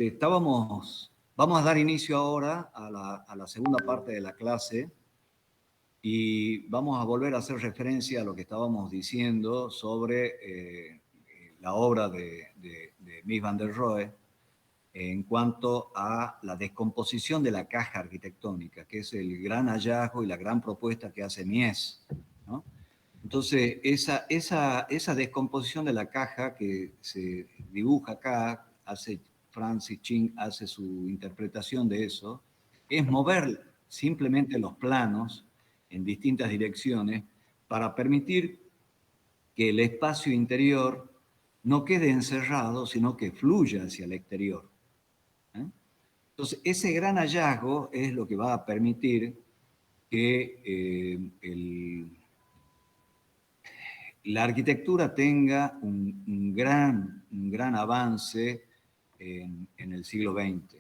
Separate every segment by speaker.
Speaker 1: Vamos a dar inicio ahora a la segunda parte de la clase y vamos a volver a hacer referencia a lo que estábamos diciendo sobre la obra de Mies van der Rohe en cuanto a la descomposición de la caja arquitectónica, que es el gran hallazgo y la gran propuesta que hace Mies, ¿no? Entonces, esa descomposición de la caja que se dibuja acá, Francis Ching hace su interpretación de eso, es mover simplemente los planos en distintas direcciones para permitir que el espacio interior no quede encerrado, sino que fluya hacia el exterior. Entonces, ese gran hallazgo es lo que va a permitir que la arquitectura tenga un gran avance en el siglo XX.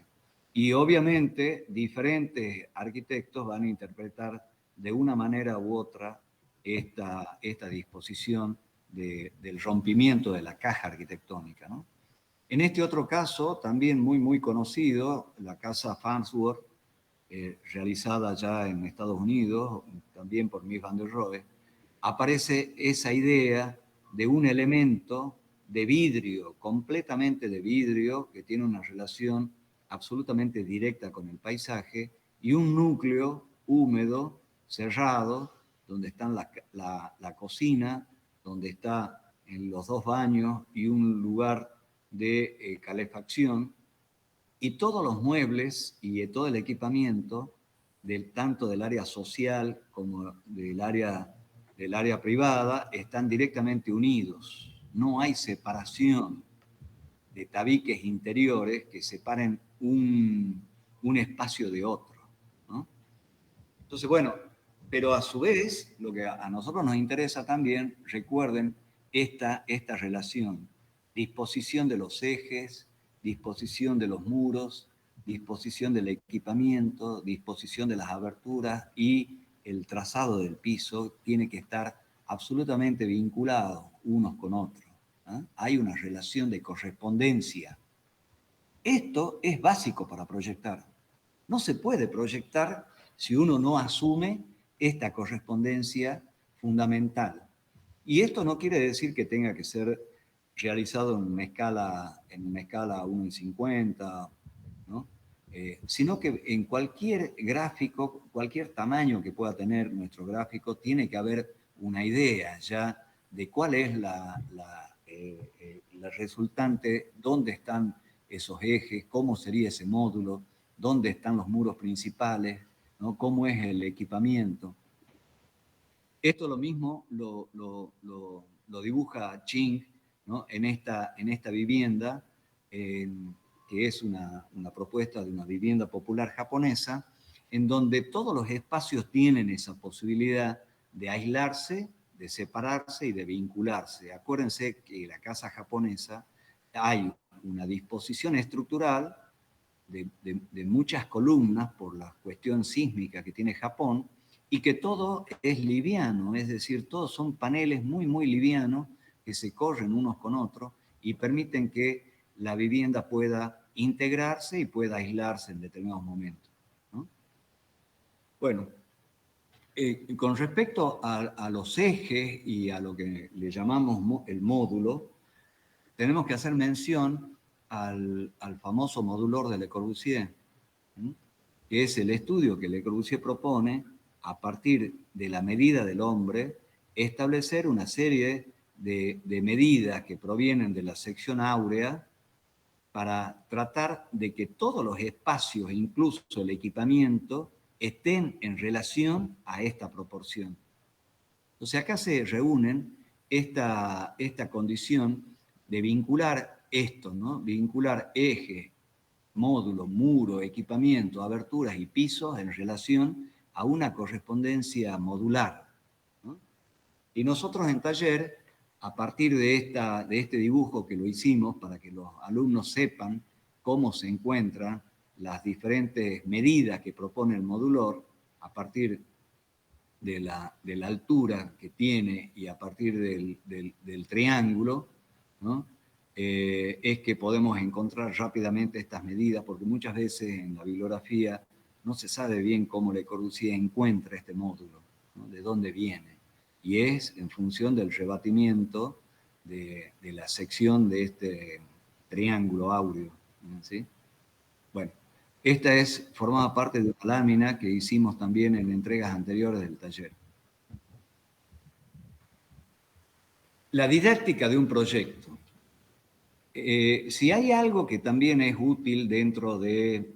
Speaker 1: Y obviamente diferentes arquitectos van a interpretar de una manera u otra esta disposición del rompimiento de la caja arquitectónica, ¿no? En este otro caso, también muy conocido, la casa Farnsworth, realizada ya en Estados Unidos, también por Mies van der Rohe, aparece esa idea de un elemento de vidrio, completamente de vidrio, que tiene una relación absolutamente directa con el paisaje, y un núcleo húmedo, cerrado, donde está la cocina, donde está en los dos baños y un lugar de calefacción, y todos los muebles y todo el equipamiento, tanto del área social como del área privada, están directamente unidos. No hay separación de tabiques interiores que separen un espacio de otro, ¿no? Entonces, bueno, pero a su vez, lo que a nosotros nos interesa también, recuerden esta relación, disposición de los ejes, disposición de los muros, disposición del equipamiento, disposición de las aberturas y el trazado del piso tiene que estar absolutamente vinculados unos con otros, ¿eh? Hay una relación de correspondencia. Esto es básico para proyectar. No se puede proyectar si uno no asume esta correspondencia fundamental. Y esto no quiere decir que tenga que ser realizado en una escala 1:50, ¿no? Sino que en cualquier gráfico, cualquier tamaño que pueda tener nuestro gráfico, tiene que haber una idea ya de cuál es la resultante, dónde están esos ejes, cómo sería ese módulo, dónde están los muros principales, ¿no? Cómo es el equipamiento. Esto lo mismo lo dibuja Ching, ¿no? en esta vivienda, que es una propuesta de una vivienda popular japonesa, en donde todos los espacios tienen esa posibilidad de aislarse, de separarse y de vincularse. Acuérdense que en la casa japonesa hay una disposición estructural de muchas columnas por la cuestión sísmica que tiene Japón, y que todo es liviano, es decir, todos son paneles muy livianos que se corren unos con otros y permiten que la vivienda pueda integrarse y pueda aislarse en determinados momentos, ¿no? Bueno, con respecto a los ejes y a lo que le llamamos el módulo, tenemos que hacer mención al famoso modulor de Le Corbusier, ¿sí? Que es el estudio que Le Corbusier propone a partir de la medida del hombre, establecer una serie de medidas que provienen de la sección áurea para tratar de que todos los espacios, incluso el equipamiento, estén en relación a esta proporción. Entonces acá se reúnen esta condición de vincular esto, ¿no? Vincular eje, módulo, muro, equipamiento, aberturas y pisos en relación a una correspondencia modular, ¿no? Y nosotros en taller, a partir de este dibujo que lo hicimos para que los alumnos sepan cómo se encuentran las diferentes medidas que propone el modulor, a partir de la altura que tiene y a partir del triángulo, ¿no? es que podemos encontrar rápidamente estas medidas, porque muchas veces en la bibliografía no se sabe bien cómo Le Corbusier encuentra este módulo, ¿no? De dónde viene. Y es en función del rebatimiento de la sección de este triángulo áureo, ¿sí? Bueno, esta formaba parte de una lámina que hicimos también en entregas anteriores del taller. La didáctica de un proyecto. Si hay algo que también es útil dentro de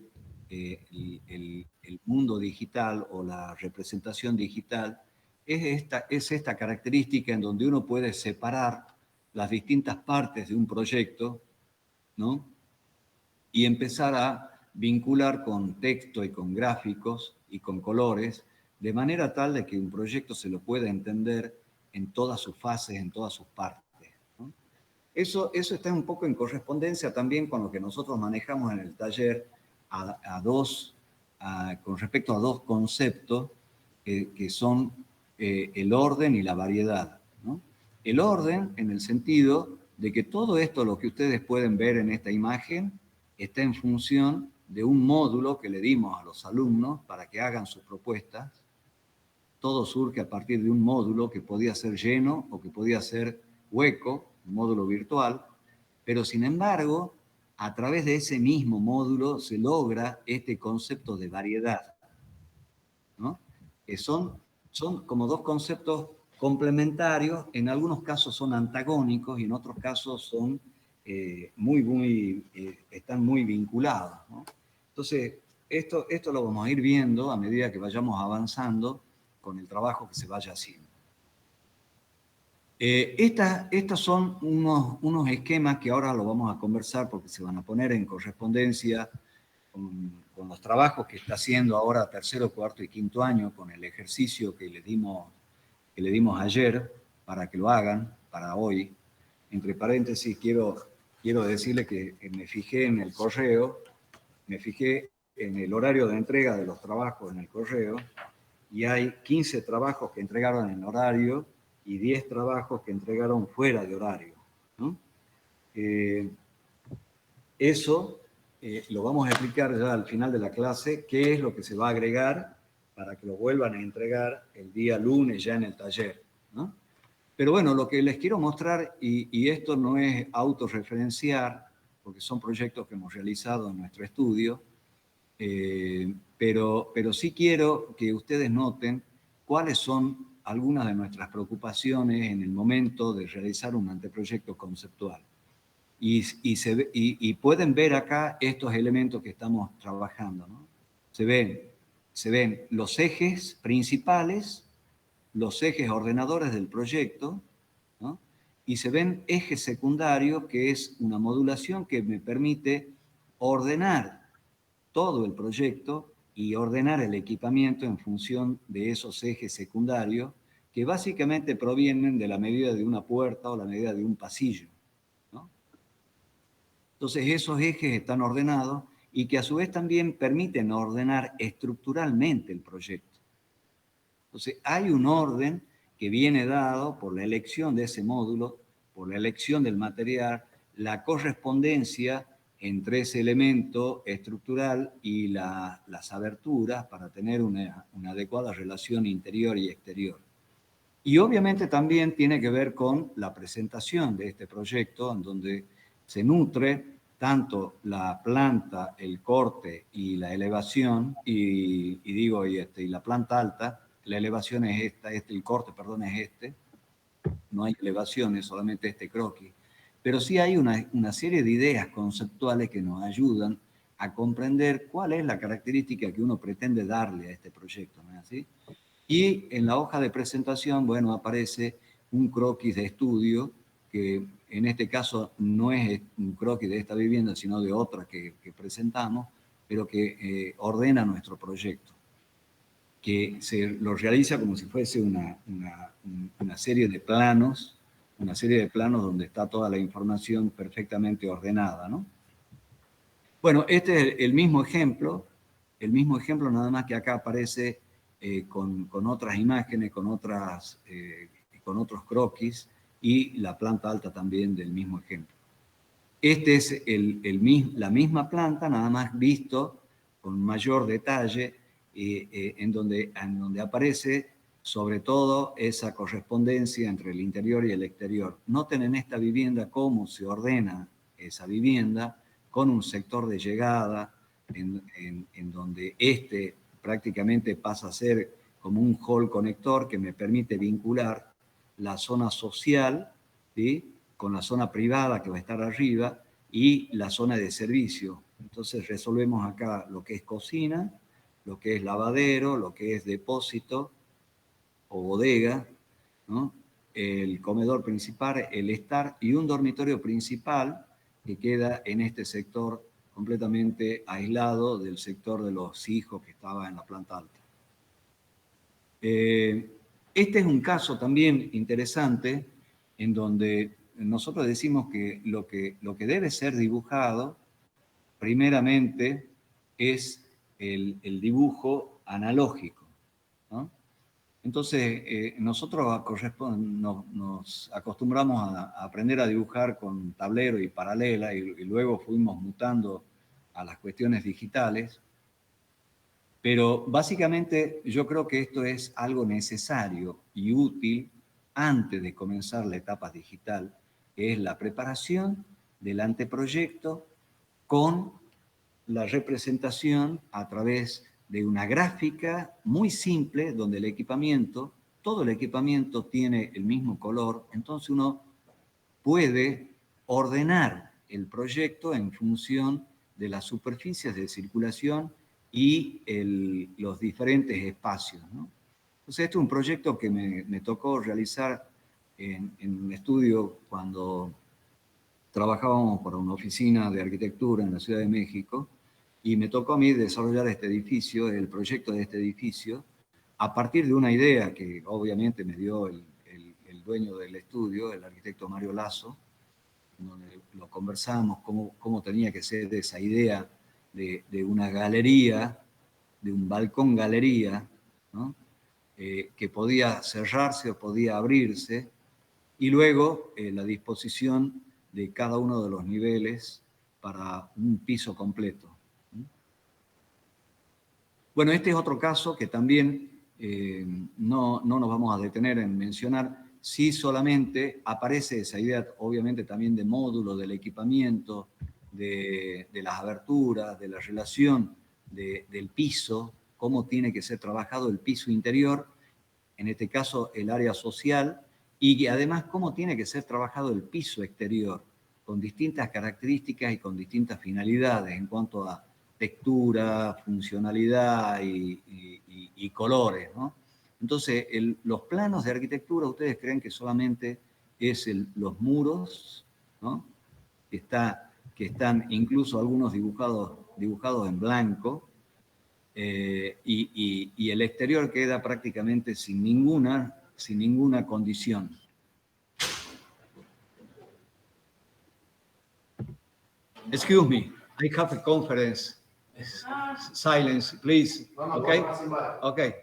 Speaker 1: el mundo digital o la representación digital, es esta característica en donde uno puede separar las distintas partes de un proyecto, ¿no? Y empezar a vincular con texto y con gráficos y con colores, de manera tal de que un proyecto se lo pueda entender en todas sus fases, en todas sus partes. Eso está un poco en correspondencia también con lo que nosotros manejamos en el taller con respecto a dos conceptos que son el orden y la variedad, ¿no? El orden en el sentido de que todo esto, lo que ustedes pueden ver en esta imagen, está en función de un módulo que le dimos a los alumnos para que hagan sus propuestas. Todo surge a partir de un módulo que podía ser lleno o que podía ser hueco, un módulo virtual, pero sin embargo, a través de ese mismo módulo se logra este concepto de variedad, ¿no? Que son como dos conceptos complementarios, en algunos casos son antagónicos y en otros casos son están muy vinculados, ¿no? Entonces, esto lo vamos a ir viendo a medida que vayamos avanzando con el trabajo que se vaya haciendo. Estos son unos esquemas que ahora lo vamos a conversar porque se van a poner en correspondencia con los trabajos que está haciendo ahora tercero, cuarto y quinto año con el ejercicio que le dimos ayer para que lo hagan para hoy. Entre paréntesis, quiero decirle que me fijé en el correo, me fijé en el horario de entrega de los trabajos en el correo y hay 15 trabajos que entregaron en horario y 10 trabajos que entregaron fuera de horario, ¿no? Eso lo vamos a explicar ya al final de la clase, qué es lo que se va a agregar para que lo vuelvan a entregar el día lunes ya en el taller, ¿no? Pero bueno, lo que les quiero mostrar, y esto no es autorreferenciar, porque son proyectos que hemos realizado en nuestro estudio, pero sí quiero que ustedes noten cuáles son algunas de nuestras preocupaciones en el momento de realizar un anteproyecto conceptual. Y pueden ver acá estos elementos que estamos trabajando, ¿no? Se ven los ejes principales, los ejes ordenadores del proyecto, ¿no? Y se ven ejes secundarios, que es una modulación que me permite ordenar todo el proyecto y ordenar el equipamiento en función de esos ejes secundarios que básicamente provienen de la medida de una puerta o la medida de un pasillo, ¿no? Entonces esos ejes están ordenados y que a su vez también permiten ordenar estructuralmente el proyecto. Entonces hay un orden que viene dado por la elección de ese módulo, por la elección del material, la correspondencia entre ese elemento estructural y las aberturas para tener una adecuada relación interior y exterior. Y obviamente también tiene que ver con la presentación de este proyecto, en donde se nutre tanto la planta, el corte y la elevación, y la planta alta. La elevación es esta, el corte, perdón, es este. No hay elevaciones, solamente este croquis. Pero sí hay una serie de ideas conceptuales que nos ayudan a comprender cuál es la característica que uno pretende darle a este proyecto, ¿no es así? Y en la hoja de presentación, bueno, aparece un croquis de estudio, que en este caso no es un croquis de esta vivienda, sino de otra que presentamos, pero que ordena nuestro proyecto, que se lo realiza como si fuese una serie de planos, donde está toda la información perfectamente ordenada, ¿no? Bueno, este es el mismo ejemplo nada más que acá aparece con otras imágenes, con otros croquis y la planta alta también del mismo ejemplo. Este es la misma planta, nada más visto con mayor detalle, en donde aparece sobre todo esa correspondencia entre el interior y el exterior. Noten en esta vivienda cómo se ordena esa vivienda con un sector de llegada en donde este prácticamente pasa a ser como un hall conector que me permite vincular la zona social, ¿sí?, con la zona privada que va a estar arriba y la zona de servicio. Entonces resolvemos acá lo que es cocina, lo que es lavadero, lo que es depósito o bodega, ¿no?, el comedor principal, el estar y un dormitorio principal que queda en este sector completamente aislado del sector de los hijos que estaba en la planta alta. Este es un caso también interesante en donde nosotros decimos que lo que debe ser dibujado primeramente es el dibujo analógico, ¿no? Entonces, nosotros nos acostumbramos a aprender a dibujar con tablero y paralela y luego fuimos mutando a las cuestiones digitales. Pero básicamente yo creo que esto es algo necesario y útil antes de comenzar la etapa digital, que es la preparación del anteproyecto con la representación a través de una gráfica muy simple donde el equipamiento, todo el equipamiento tiene el mismo color, entonces uno puede ordenar el proyecto en función de las superficies de circulación y los diferentes espacios, ¿no? Entonces, este es un proyecto que me tocó realizar en un estudio cuando trabajábamos para una oficina de arquitectura en la Ciudad de México y me tocó a mí desarrollar este edificio, el proyecto de este edificio, a partir de una idea que obviamente me dio el dueño del estudio, el arquitecto Mario Lazo, donde lo conversamos, cómo tenía que ser esa idea de una galería, de un balcón galería, ¿no?, que podía cerrarse o podía abrirse, y luego la disposición de cada uno de los niveles para un piso completo. Bueno, este es otro caso que también no nos vamos a detener en mencionar. Sí, solamente aparece esa idea, obviamente también de módulo, del equipamiento, de las aberturas, de la relación del piso, cómo tiene que ser trabajado el piso interior, en este caso el área social, y además cómo tiene que ser trabajado el piso exterior, con distintas características y con distintas finalidades en cuanto a textura, funcionalidad y colores, ¿no? Entonces, los planos de arquitectura, ustedes creen que solamente es los muros, ¿no?, que están incluso algunos dibujados en blanco, y el exterior queda prácticamente sin ninguna condición. Excuse me, I have a conference. Silence, please. Okay? Okay.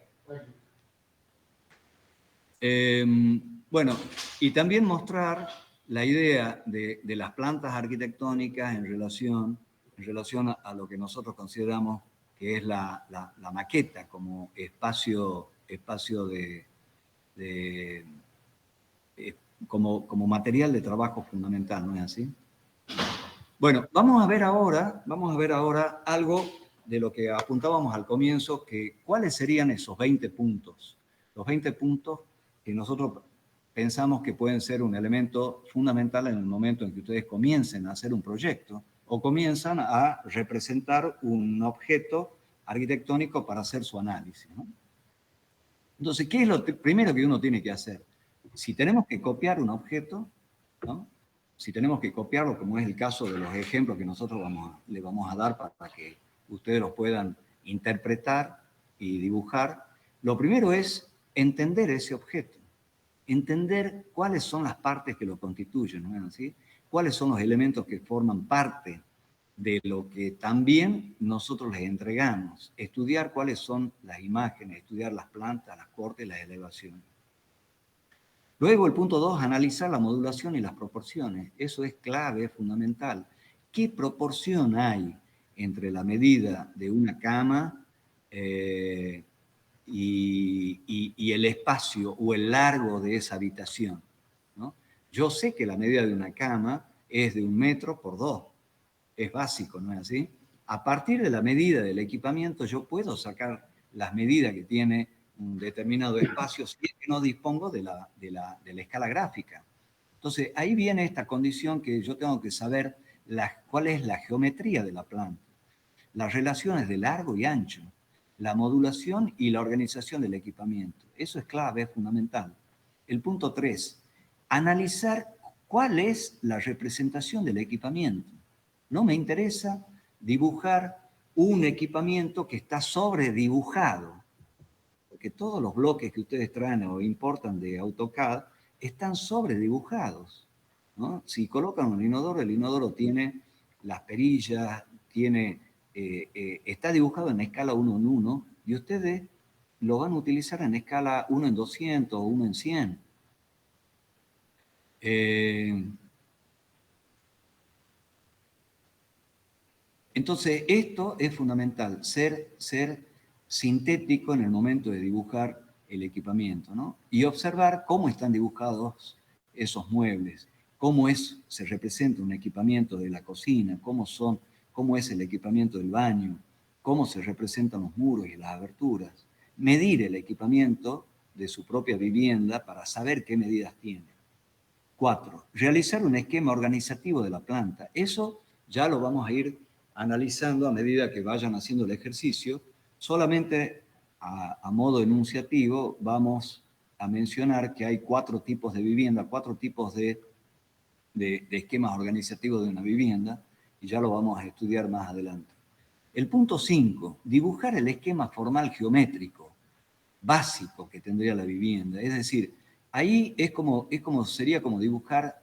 Speaker 1: Bueno, y también mostrar la idea de las plantas arquitectónicas en relación a lo que nosotros consideramos que es la maqueta como espacio como material de trabajo fundamental, ¿no es así? Bueno, vamos a ver ahora algo de lo que apuntábamos al comienzo, que cuáles serían esos 20 puntos. Los 20 puntos que nosotros pensamos que pueden ser un elemento fundamental en el momento en que ustedes comiencen a hacer un proyecto o comienzan a representar un objeto arquitectónico para hacer su análisis, ¿no? Entonces, ¿qué es lo primero que uno tiene que hacer? Si tenemos que copiar un objeto, ¿no?, si tenemos que copiarlo, como es el caso de los ejemplos que nosotros le vamos a dar para que ustedes los puedan interpretar y dibujar, lo primero es entender ese objeto, entender cuáles son las partes que lo constituyen, ¿no es así? Cuáles son los elementos que forman parte de lo que también nosotros les entregamos, estudiar cuáles son las imágenes, estudiar las plantas, las cortes, las elevaciones. Luego, el punto 2, analizar la modulación y las proporciones. Eso es clave, es fundamental. ¿Qué proporción hay entre la medida de una cama y el espacio o el largo de esa habitación, ¿no? Yo sé que la medida de una cama es de 1 metro por 2. Es básico, ¿no es así? A partir de la medida del equipamiento, yo puedo sacar las medidas que tiene un determinado espacio si es que no dispongo de la escala gráfica. Entonces, ahí viene esta condición que yo tengo que saber cuál es la geometría de la planta, las relaciones de largo y ancho, la modulación y la organización del equipamiento. Eso es clave, es fundamental. El punto 3, analizar cuál es la representación del equipamiento. No me interesa dibujar un equipamiento que está sobredibujado, porque todos los bloques que ustedes traen o importan de AutoCAD están sobredibujados, ¿no? Si colocan un inodoro, el inodoro tiene las perillas, está dibujado en escala 1 en 1 y ustedes lo van a utilizar en escala 1 en 200 o 1 en 100. Entonces, esto es fundamental, ser sintético en el momento de dibujar el equipamiento, ¿no? Y observar cómo están dibujados esos muebles, se representa un equipamiento de la cocina, cómo es el equipamiento del baño, cómo se representan los muros y las aberturas. Medir el equipamiento de su propia vivienda para saber qué medidas tiene. 4. Realizar un esquema organizativo de la planta. Eso ya lo vamos a ir analizando a medida que vayan haciendo el ejercicio. Solamente a modo enunciativo vamos a mencionar que hay 4 tipos de vivienda, 4 tipos de esquemas organizativos de una vivienda, y ya lo vamos a estudiar más adelante. El punto 5, dibujar el esquema formal geométrico básico que tendría la vivienda. Es decir, ahí sería como dibujar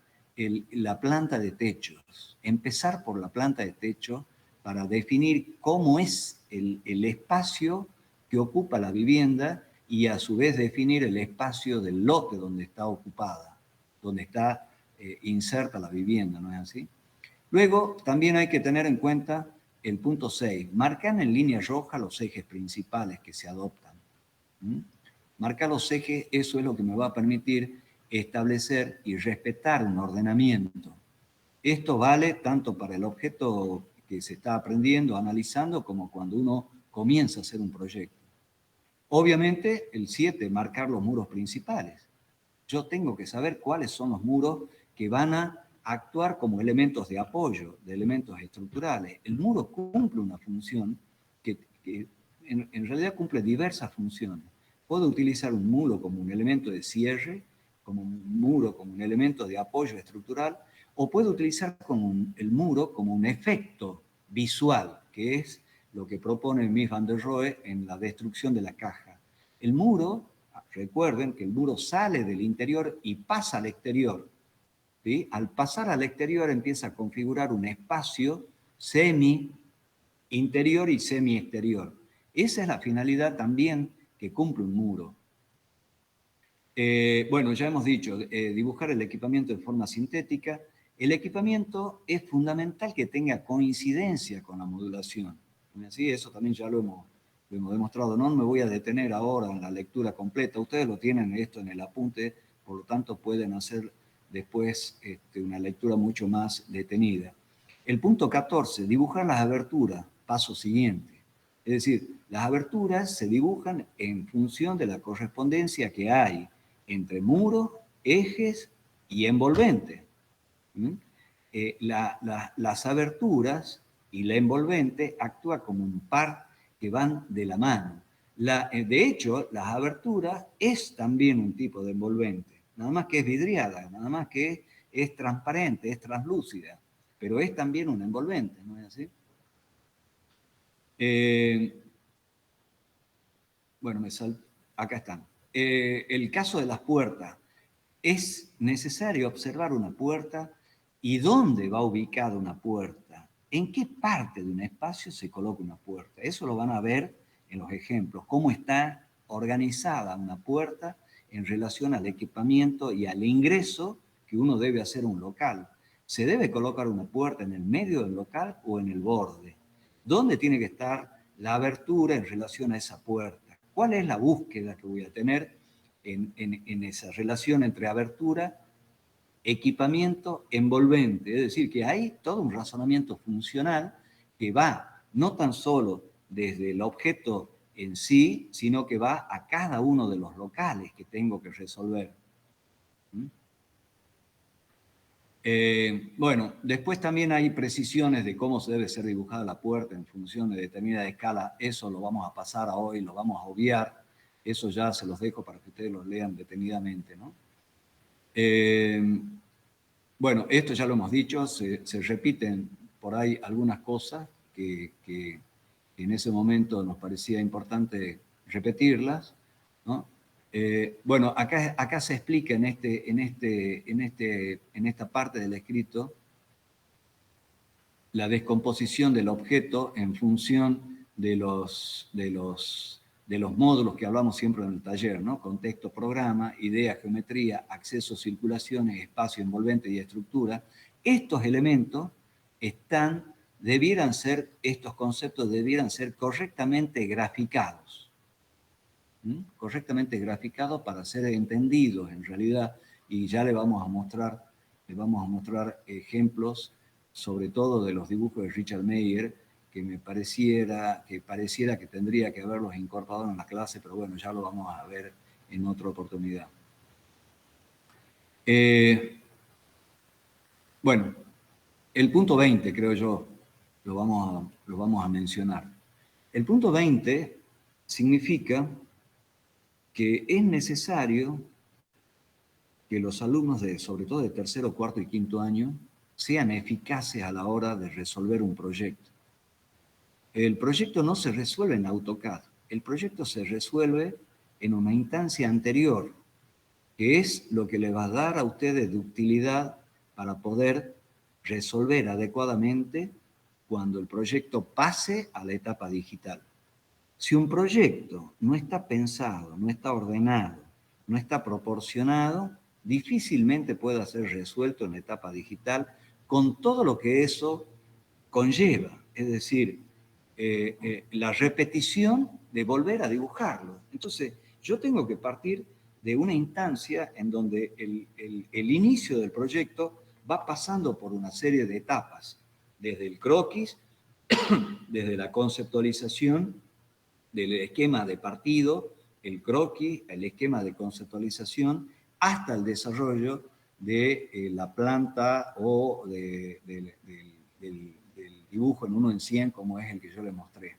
Speaker 1: la planta de techos. Empezar por la planta de techo para definir cómo es el espacio que ocupa la vivienda y a su vez definir el espacio del lote donde está ocupada, donde está inserta la vivienda, ¿no es así? Luego, también hay que tener en cuenta el punto 6, marcar en línea roja los ejes principales que se adoptan. Marcar los ejes, eso es lo que me va a permitir establecer y respetar un ordenamiento. Esto vale tanto para el objeto que se está aprendiendo, analizando, como cuando uno comienza a hacer un proyecto. Obviamente, el 7, marcar los muros principales. Yo tengo que saber cuáles son los muros que van a actuar como elementos de apoyo, de elementos estructurales. El muro cumple una función que en realidad cumple diversas funciones. Puedo utilizar un muro como un elemento de cierre, como un muro como un elemento de apoyo estructural, o puedo utilizar el muro como un efecto visual, que es lo que propone Mies van der Rohe en La destrucción de la caja. El muro, recuerden que el muro sale del interior y pasa al exterior, ¿sí? Al pasar al exterior empieza a configurar un espacio semi-interior y semi-exterior. Esa es la finalidad también que cumple un muro. Bueno, ya hemos dicho, dibujar el equipamiento de forma sintética. El equipamiento es fundamental que tenga coincidencia con la modulación. ¿Sí? Eso también ya lo hemos demostrado. No me voy a detener ahora en la lectura completa. Ustedes lo tienen esto en el apunte, por lo tanto pueden hacer después una lectura mucho más detenida. El punto 14, dibujar las aberturas, paso siguiente. Es decir, las aberturas se dibujan en función de la correspondencia que hay entre muros, ejes y envolvente. Las aberturas y la envolvente actúan como un par que van de la mano. De hecho, las aberturas es también un tipo de envolvente, nada más que es vidriada, nada más que es transparente, es translúcida, pero es también un envolvente, ¿no es así? Bueno, acá están. El caso de las puertas. Es necesario observar una puerta y dónde va ubicada una puerta. En qué parte de un espacio se coloca una puerta. Eso lo van a ver en los ejemplos. Cómo está organizada una puerta en relación al equipamiento y al ingreso que uno debe hacer a un local. ¿Se debe colocar una puerta en el medio del local o en el borde? ¿Dónde tiene que estar la abertura en relación a esa puerta? ¿Cuál es la búsqueda que voy a tener en esa relación entre abertura, equipamiento, envolvente? Es decir, que hay todo un razonamiento funcional que va no tan solo desde el objeto en sí, sino que va a cada uno de los locales que tengo que resolver. Bueno, después también hay precisiones de cómo se debe ser dibujada la puerta en función de determinada escala. Eso lo vamos a pasar a hoy, lo vamos a obviar. Eso ya se los dejo para que ustedes los lean detenidamente, ¿no? Bueno, esto ya lo hemos dicho, se repiten por ahí algunas cosas que en ese momento nos parecía importante repetirlas, ¿no? Bueno, acá se explica en esta parte del escrito la descomposición del objeto en función de los módulos que hablamos siempre en el taller, ¿no? Contexto, programa, idea, geometría, acceso, circulaciones, espacio envolvente y estructura. Estos elementos estos conceptos debieran ser correctamente graficados. Correctamente graficados para ser entendidos en realidad, y ya le vamos a mostrar ejemplos, sobre todo de los dibujos de Richard Meyer, que pareciera que tendría que haberlos incorporado en la clase, pero bueno, ya lo vamos a ver en otra oportunidad. Bueno, el punto 20, creo yo, lo vamos a mencionar. El punto 20 significa que es necesario que los alumnos, sobre todo de tercero, cuarto y quinto año, sean eficaces a la hora de resolver un proyecto. El proyecto no se resuelve en AutoCAD, el proyecto se resuelve en una instancia anterior, que es lo que le va a dar a ustedes de utilidad para poder resolver adecuadamente cuando el proyecto pase a la etapa digital. Si un proyecto no está pensado, no está ordenado, no está proporcionado, difícilmente pueda ser resuelto en la etapa digital con todo lo que eso conlleva. Es decir, la repetición de volver a dibujarlo. Entonces, yo tengo que partir de una instancia en donde el inicio del proyecto va pasando por una serie de etapas, desde el croquis, desde la conceptualización del esquema de partido, el croquis, el esquema de conceptualización, hasta el desarrollo de la planta o del dibujo en 1 en 100, como es el que yo le mostré.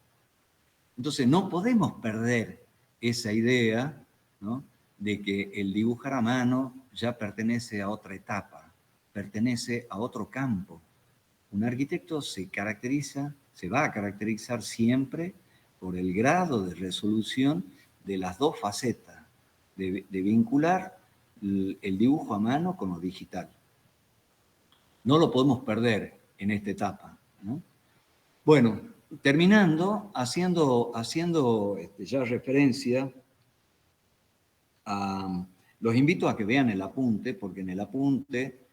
Speaker 1: Entonces, no podemos perder esa idea, ¿no?, de que el dibujar a mano ya pertenece a otra etapa, pertenece a otro campo. Un arquitecto se va a caracterizar siempre por el grado de resolución de las dos facetas, de vincular el dibujo a mano con lo digital. No lo podemos perder en esta etapa, ¿no? Bueno, terminando, haciendo ya referencia los invito a que vean el apunte, porque en el apunte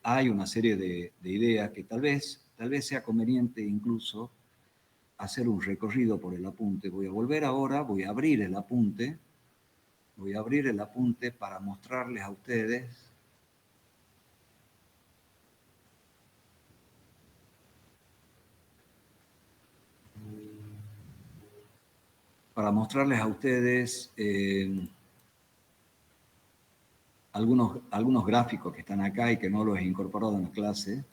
Speaker 1: hay una serie de ideas que tal vez sea conveniente incluso hacer un recorrido por el apunte. Voy a volver ahora, voy a abrir el apunte para mostrarles a ustedes algunos gráficos que están acá y que no los he incorporado en la clase,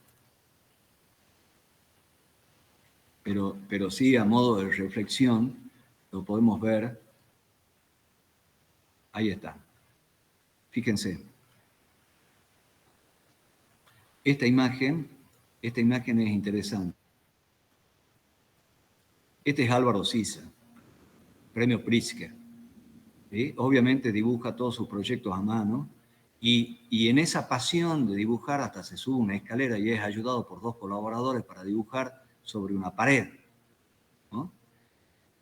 Speaker 1: pero sí a modo de reflexión lo podemos ver. Ahí está. Fíjense. Esta imagen es interesante. Este es Álvaro Siza, premio Pritzker. ¿Sí? Obviamente dibuja todos sus proyectos a mano y en esa pasión de dibujar hasta se sube una escalera y es ayudado por 2 colaboradores para dibujar sobre una pared, ¿no?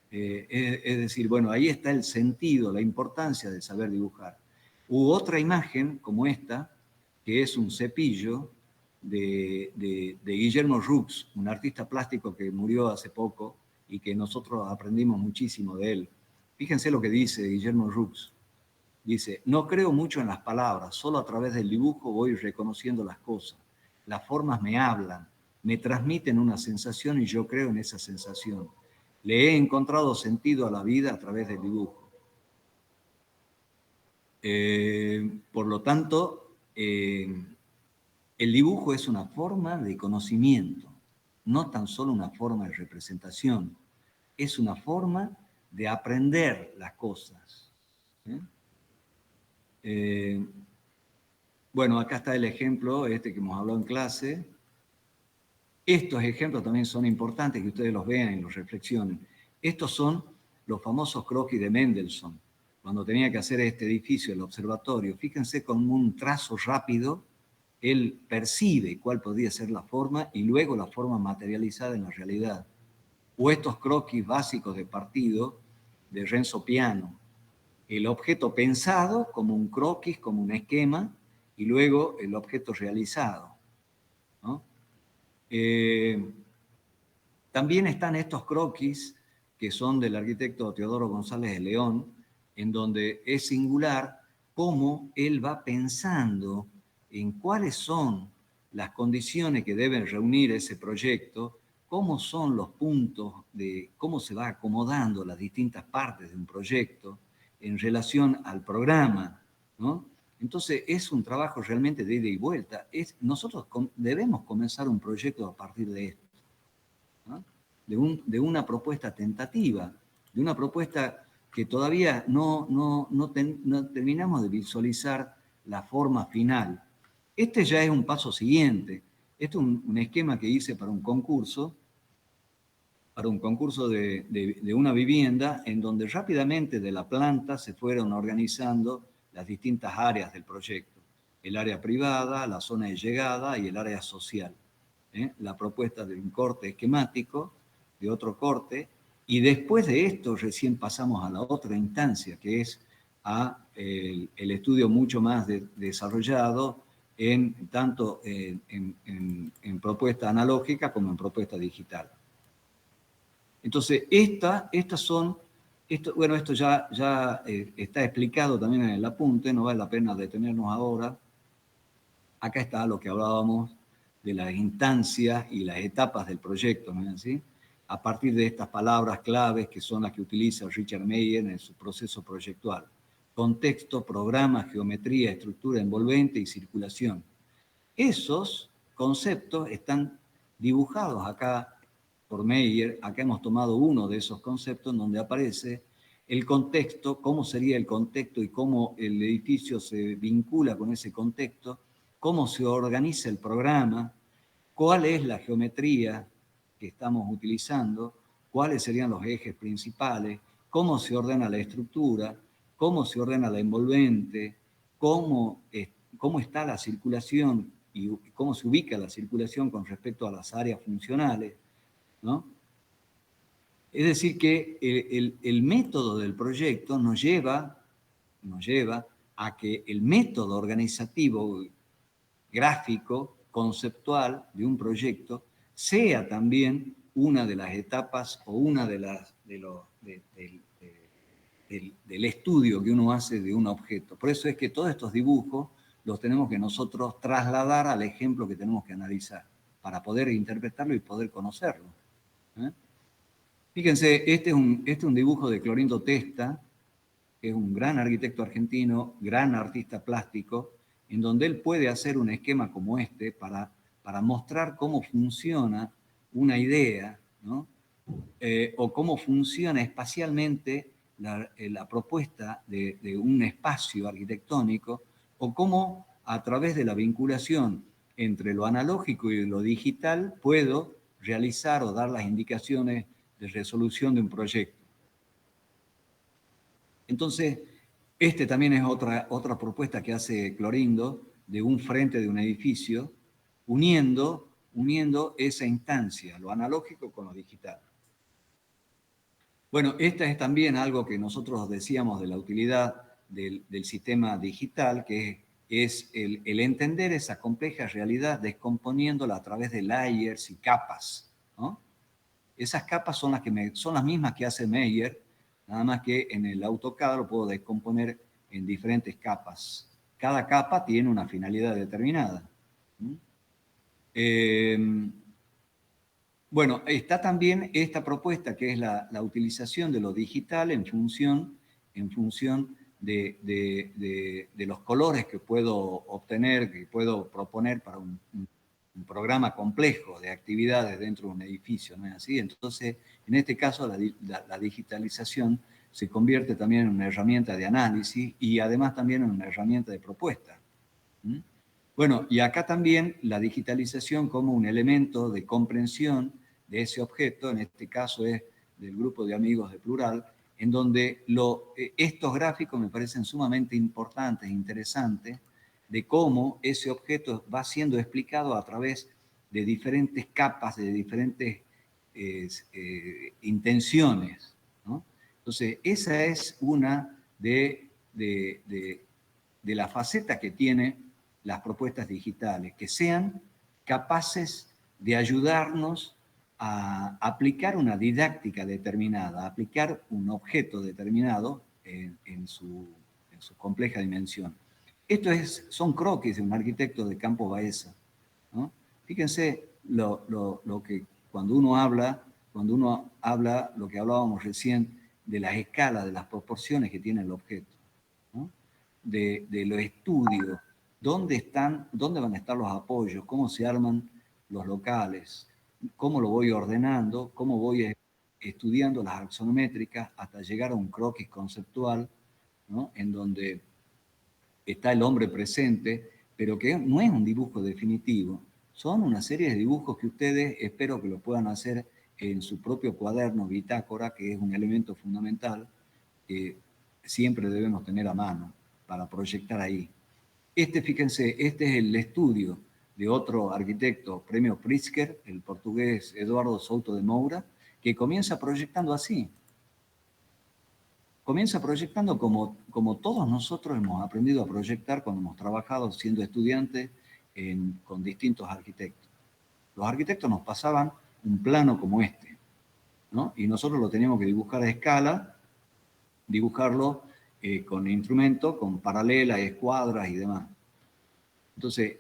Speaker 1: Es decir, bueno, ahí está el sentido, la importancia de saber dibujar. U otra imagen como esta, que es un cepillo de Guillermo Roux, un artista plástico que murió hace poco y que nosotros aprendimos muchísimo de él. Fíjense lo que dice Guillermo Roux. Dice, no creo mucho en las palabras, solo a través del dibujo voy reconociendo las cosas. Las formas me hablan, me transmiten una sensación y yo creo en esa sensación. Le he encontrado sentido a la vida a través del dibujo. Por lo tanto, el dibujo es una forma de conocimiento, no tan solo una forma de representación, es una forma de aprender las cosas. Bueno, acá está el ejemplo que hemos hablado en clase. Estos ejemplos también son importantes que ustedes los vean y los reflexionen. Estos son los famosos croquis de Mendelssohn. Cuando tenía que hacer este edificio, el observatorio, fíjense con un trazo rápido, él percibe cuál podría ser la forma y luego la forma materializada en la realidad. O estos croquis básicos de partido de Renzo Piano. El objeto pensado como un croquis, como un esquema, y luego el objeto realizado, ¿no? También están estos croquis que son del arquitecto Teodoro González de León, en donde es singular cómo él va pensando en cuáles son las condiciones que deben reunir ese proyecto, cómo son los puntos de cómo se va acomodando las distintas partes de un proyecto en relación al programa, ¿no? Entonces es un trabajo realmente de ida y vuelta. Nosotros debemos comenzar un proyecto a partir de esto, ¿no? De una propuesta tentativa, de una propuesta que todavía no terminamos de visualizar la forma final. Este ya es un paso siguiente. Este es un esquema que hice para un concurso de una vivienda en donde rápidamente de la planta se fueron organizando las distintas áreas del proyecto. El área privada, la zona de llegada y el área social. La propuesta de un corte esquemático, de otro corte, y después de esto recién pasamos a la otra instancia, que es el estudio mucho más desarrollado tanto en propuesta analógica como en propuesta digital. Entonces, bueno, esto ya está explicado también en el apunte, no vale la pena detenernos ahora. Acá está lo que hablábamos de las instancias y las etapas del proyecto, ¿no es así? A partir de estas palabras claves que son las que utiliza Richard Meyer en su proceso proyectual. Contexto, programa, geometría, estructura envolvente y circulación. Esos conceptos están dibujados acá por Meyer. Acá hemos tomado uno de esos conceptos donde aparece el contexto, cómo sería el contexto y cómo el edificio se vincula con ese contexto, cómo se organiza el programa, cuál es la geometría que estamos utilizando, cuáles serían los ejes principales, cómo se ordena la estructura, cómo se ordena la envolvente, cómo está la circulación y cómo se ubica la circulación con respecto a las áreas funcionales, ¿no? Es decir, que el método del proyecto nos lleva a que el método organizativo, gráfico, conceptual de un proyecto sea también una de las etapas o una del estudio que uno hace de un objeto. Por eso es que todos estos dibujos los tenemos que nosotros trasladar al ejemplo que tenemos que analizar para poder interpretarlo y poder conocerlo. Fíjense, este es un dibujo de Clorindo Testa, que es un gran arquitecto argentino, gran artista plástico, en donde él puede hacer un esquema como este para mostrar cómo funciona una idea, ¿no? O cómo funciona espacialmente la propuesta de un espacio arquitectónico, o cómo a través de la vinculación entre lo analógico y lo digital puedo realizar o dar las indicaciones de resolución de un proyecto. Entonces, este también es otra propuesta que hace Clorindo de un frente de un edificio, uniendo esa instancia, lo analógico con lo digital. Bueno, esta es también algo que nosotros decíamos de la utilidad del sistema digital, que es el entender esa compleja realidad descomponiéndola a través de layers y capas, ¿no? Esas capas son son las mismas que hace Meyer, nada más que en el AutoCAD lo puedo descomponer en diferentes capas. Cada capa tiene una finalidad determinada. Bueno, está también esta propuesta que es la utilización de lo digital en función de los colores que puedo obtener, que puedo proponer para un programa complejo de actividades dentro de un edificio, ¿no es así? Entonces, en este caso, la digitalización se convierte también en una herramienta de análisis y además también en una herramienta de propuesta. Bueno, y acá también la digitalización como un elemento de comprensión de ese objeto, en este caso es del grupo de amigos de Plural, en donde estos gráficos me parecen sumamente importantes e interesantes de cómo ese objeto va siendo explicado a través de diferentes capas, de diferentes intenciones, ¿no? Entonces, esa es una de las facetas que tiene las propuestas digitales, que sean capaces de ayudarnos a aplicar una didáctica determinada, a aplicar un objeto determinado en su compleja dimensión. Esto son croquis de un arquitecto de Campo Baeza, ¿no? Fíjense lo que cuando uno habla lo que hablábamos recién de las escalas, de las proporciones que tiene el objeto, ¿no? De los estudios, dónde van a estar los apoyos, cómo se arman los locales, cómo lo voy ordenando, cómo voy estudiando las axonométricas hasta llegar a un croquis conceptual, ¿no? En donde está el hombre presente, pero que no es un dibujo definitivo. Son una serie de dibujos que ustedes espero que lo puedan hacer en su propio cuaderno, bitácora, que es un elemento fundamental que siempre debemos tener a mano para proyectar ahí. Fíjense, este es el estudio de otro arquitecto, premio Pritzker, el portugués Eduardo Souto de Moura, que comienza proyectando así. Comienza proyectando como todos nosotros hemos aprendido a proyectar cuando hemos trabajado siendo estudiantes con distintos arquitectos. Los arquitectos nos pasaban un plano como este, ¿no? Y nosotros lo teníamos que dibujar a escala, dibujarlo con instrumentos, con paralelas, escuadras y demás. Entonces,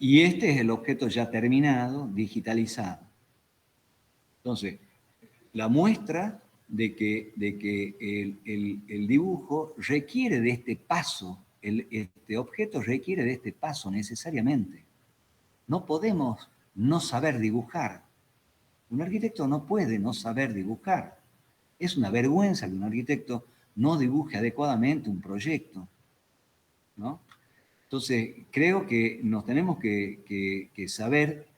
Speaker 1: y este es el objeto ya terminado, digitalizado. Entonces, la muestra de que el dibujo requiere de este paso, este objeto requiere de este paso necesariamente. No podemos no saber dibujar. Un arquitecto no puede no saber dibujar. Es una vergüenza que un arquitecto no dibuje adecuadamente un proyecto, ¿no? Entonces, creo que nos tenemos que saber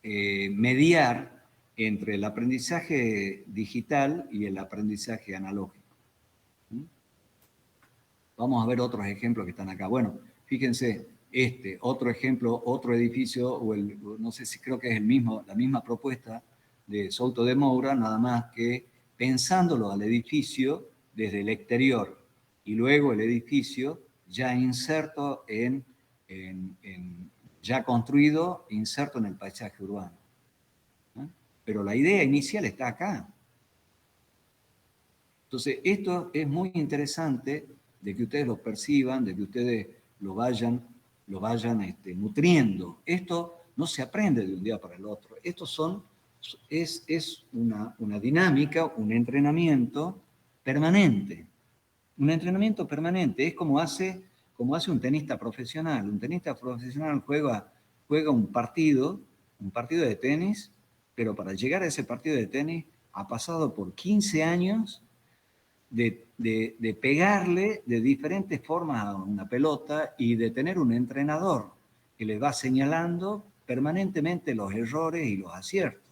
Speaker 1: mediar entre el aprendizaje digital y el aprendizaje analógico. Vamos a ver otros ejemplos que están acá. Bueno, fíjense, otro ejemplo, otro edificio, no sé si creo que es la misma propuesta de Souto de Moura, nada más que pensándolo al edificio desde el exterior y luego el edificio ya inserto ya construido, inserto en el paisaje urbano. Pero la idea inicial está acá. Entonces, esto es muy interesante de que ustedes lo perciban, de que ustedes lo vayan nutriendo. Esto no se aprende de un día para el otro. Es una dinámica, un entrenamiento permanente. Un entrenamiento permanente. Es como hace un tenista profesional. Un tenista profesional juega un partido de tenis, pero para llegar a ese partido de tenis ha pasado por 15 años de pegarle de diferentes formas a una pelota y de tener un entrenador que le va señalando permanentemente los errores y los aciertos.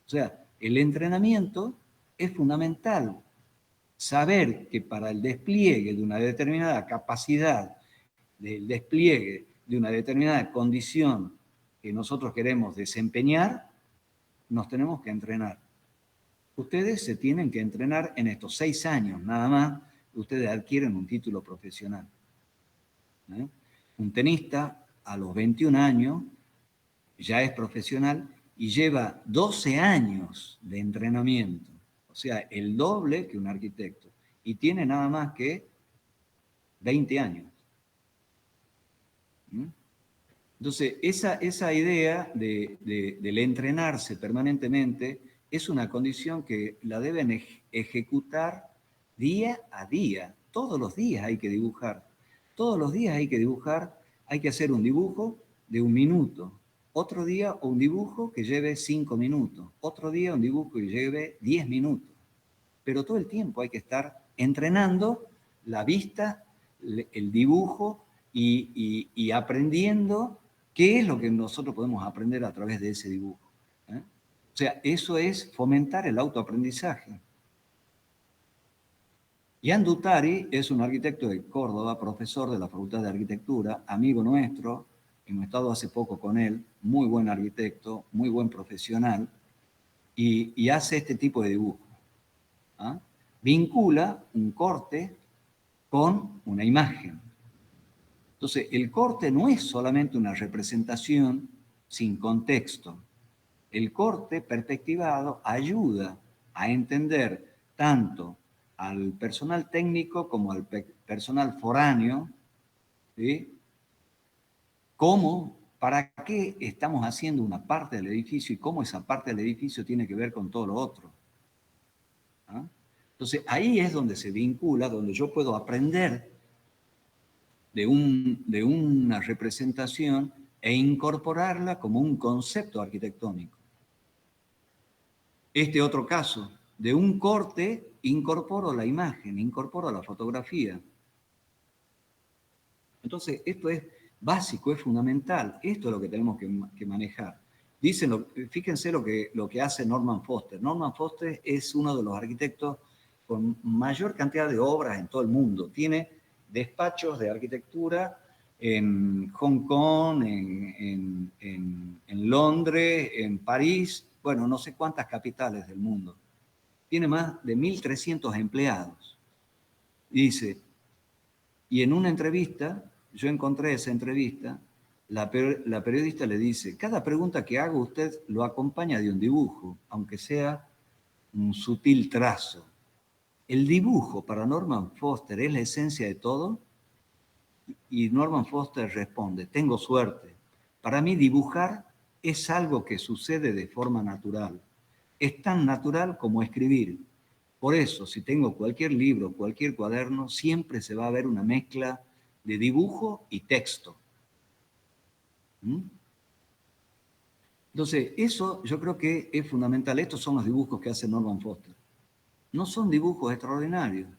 Speaker 1: O sea, el entrenamiento es fundamental. Saber que para el despliegue de una determinada capacidad, del despliegue de una determinada condición que nosotros queremos desempeñar, nos tenemos que entrenar. Ustedes se tienen que entrenar en estos 6 años, nada más, ustedes adquieren un título profesional. Un tenista a los 21 años ya es profesional y lleva 12 años de entrenamiento, o sea, el doble que un arquitecto, y tiene nada más que 20 años. Entonces, esa idea del entrenarse permanentemente es una condición que la deben ejecutar día a día. Todos los días hay que dibujar. Todos los días hay que dibujar, hay que hacer un dibujo de 1 minuto. Otro día un dibujo que lleve 5 minutos. Otro día un dibujo que lleve 10 minutos. Pero todo el tiempo hay que estar entrenando la vista, el dibujo y aprendiendo qué es lo que nosotros podemos aprender a través de ese dibujo. O sea, eso es fomentar el autoaprendizaje. Jan Duttari es un arquitecto de Córdoba, profesor de la Facultad de Arquitectura, amigo nuestro, hemos estado hace poco con él, muy buen arquitecto, muy buen profesional, y hace este tipo de dibujo. Vincula un corte con una imagen. Entonces, el corte no es solamente una representación sin contexto. El corte perspectivado ayuda a entender tanto al personal técnico como al personal foráneo, ¿sí? Cómo, para qué estamos haciendo una parte del edificio y cómo esa parte del edificio tiene que ver con todo lo otro. Entonces, ahí es donde se vincula, donde yo puedo aprender de una representación e incorporarla como un concepto arquitectónico. Este otro caso, de un corte, incorporo la imagen, incorporo la fotografía. Entonces, esto es básico, es fundamental. Esto es lo que tenemos que manejar. Dicen, fíjense lo que hace Norman Foster. Norman Foster es uno de los arquitectos con mayor cantidad de obras en todo el mundo. Tiene despachos de arquitectura en Hong Kong, en Londres, en París, bueno, no sé cuántas capitales del mundo. Tiene más de 1.300 empleados. Y dice, y en una entrevista, yo encontré esa entrevista, la periodista le dice, cada pregunta que hago usted lo acompaña de un dibujo, aunque sea un sutil trazo. ¿El dibujo para Norman Foster es la esencia de todo? Y Norman Foster responde, tengo suerte. Para mí dibujar es algo que sucede de forma natural. Es tan natural como escribir. Por eso, si tengo cualquier libro, cualquier cuaderno, siempre se va a ver una mezcla de dibujo y texto. Entonces, eso yo creo que es fundamental. Estos son los dibujos que hace Norman Foster. No son dibujos extraordinarios.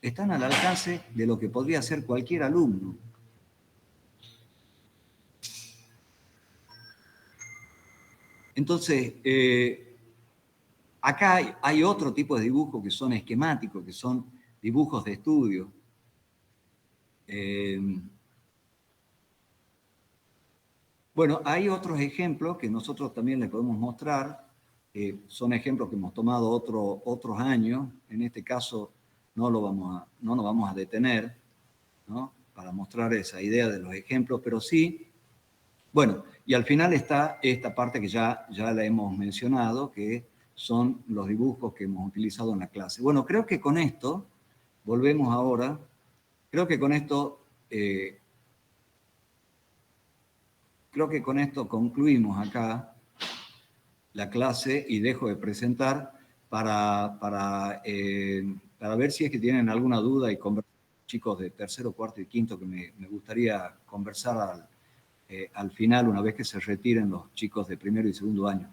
Speaker 1: Están al alcance de lo que podría hacer cualquier alumno. Entonces, acá hay otro tipo de dibujos que son esquemáticos, que son dibujos de estudio. Bueno, hay otros ejemplos que nosotros también les podemos mostrar. Son ejemplos que hemos tomado otros años. En este caso no nos vamos a detener, ¿no?, para mostrar esa idea de los ejemplos, pero sí. Bueno, y al final está esta parte que ya la hemos mencionado, que son los dibujos que hemos utilizado en la clase. Bueno, creo que con esto, volvemos ahora, creo que con esto concluimos acá la clase y dejo de presentar para ver si es que tienen alguna duda y conversar con los chicos de tercero, cuarto y quinto, que me gustaría conversar al final, una vez que se retiren los chicos de primero y segundo año.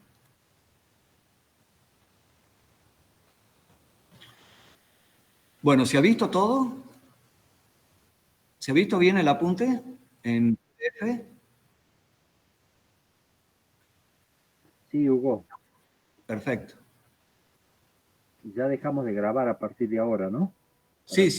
Speaker 1: Bueno, ¿se ha visto todo? ¿Se ha visto bien el apunte en PDF?
Speaker 2: Sí, Hugo.
Speaker 1: Perfecto.
Speaker 2: Ya dejamos de grabar a partir de ahora, ¿no?
Speaker 1: Sí.